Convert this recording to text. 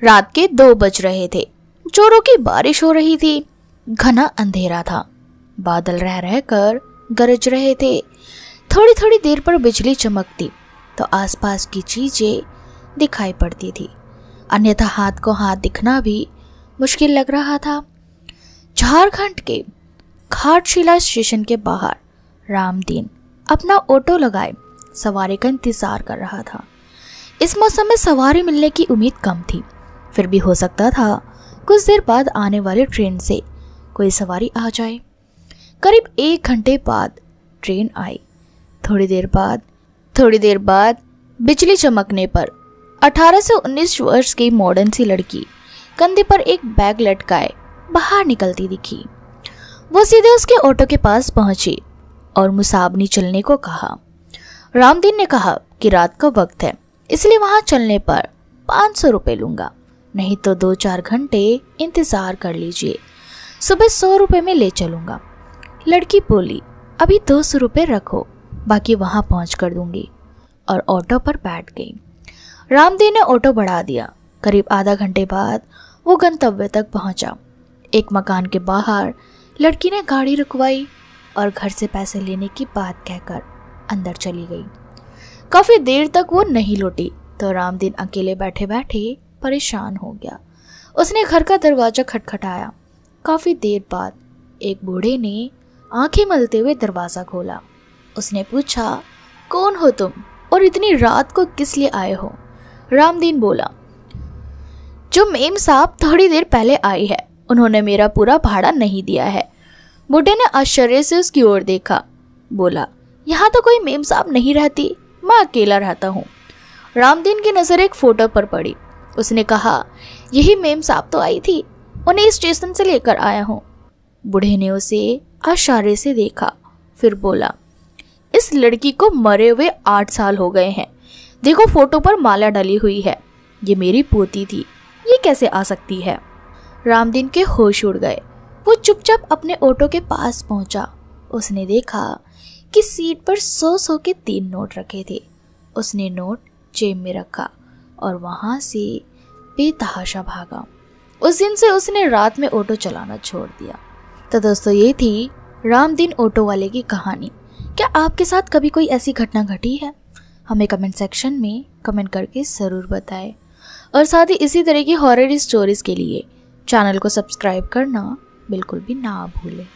रात के 2 बज रहे थे। जोरों की बारिश हो रही थी। घना अंधेरा था। बादल रह रहकर गरज रहे थे। थोड़ी थोड़ी देर पर बिजली चमकती तो आसपास की चीजें दिखाई पड़ती थी, अन्यथा हाथ को हाथ दिखना भी मुश्किल लग रहा था। झारखंड के घाटशिला स्टेशन के बाहर रामदीन अपना ऑटो लगाए सवारी का इंतजार कर रहा था। इस मौसम में सवारी मिलने की उम्मीद कम थी, फिर भी हो सकता था कुछ देर बाद आने वाली ट्रेन से कोई सवारी आ जाए। करीब 1 घंटे बाद ट्रेन आई। थोड़ी देर बाद बिजली चमकने पर 18 से 19 वर्ष की मॉडर्न सी लड़की कंधे पर एक बैग लटकाए बाहर निकलती दिखी। वो सीधे उसके ऑटो के पास पहुंची और मुसाबनी चलने को कहा। रामदीन ने कहा कि रात का वक्त है, इसलिए वहां चलने पर 500 रुपये लूंगा, नहीं तो 2-4 घंटे इंतजार कर लीजिए, सुबह 100 रुपये में ले चलूंगा। लड़की बोली, अभी 200 रुपये रखो, बाकी वहां पहुंच कर दूंगी, और ऑटो पर बैठ गई। रामदीन ने ऑटो बढ़ा दिया। करीब आधा घंटे बाद वो गंतव्य तक पहुंचा। एक मकान के बाहर लड़की ने गाड़ी रुकवाई और घर से पैसे लेने की बात कहकर अंदर चली गई। काफी देर तक वो नहीं लौटी तो रामदीन अकेले बैठे बैठे परेशान हो गया। उसने घर का दरवाजा खटखटाया। काफी देर बाद एक बूढ़े ने आंखें मलते हुए दरवाजा खोला। उसने पूछा, कौन हो तुम और इतनी रात को किस लिए आए हो? रामदीन बोला, जो मेम साहब थोड़ी देर पहले आई है, उन्होंने मेरा पूरा भाड़ा नहीं दिया है। बूढ़े ने आश्चर्य से उसकी ओर देखा। बोला, यहाँ तो कोई मेम साहब नहीं रहती, मैं अकेला रहता हूँ। रामदीन की नजर एक फोटो पर पड़ी। उसने कहा, यही मेम साहब तो आई थी, उन्हें स्टेशन से लेकर आया हूँ। बूढ़े ने उसे आश्चर्य से देखा, फिर बोला, इस लड़की को मरे हुए 8 साल हो गए हैं। देखो फोटो पर माला डली हुई है, ये मेरी पोती थी, ये कैसे आ सकती है? रामदीन के होश उड़ गए। वो चुपचाप अपने ऑटो के पास पहुंचा। उसने देखा कि सीट पर 100 के 3 नोट रखे थे। उसने नोट जेब में रखा और वहां से बेतहाशा भागा। उस दिन से उसने रात में ऑटो चलाना छोड़ दिया। तो दोस्तों, ये थी रामदीन ऑटो वाले की कहानी। क्या आपके साथ कभी कोई ऐसी घटना घटी है? हमें कमेंट सेक्शन में कमेंट करके ज़रूर बताएं। और साथ ही इसी तरह की हॉरर स्टोरीज के लिए चैनल को सब्सक्राइब करना बिल्कुल भी ना भूलें।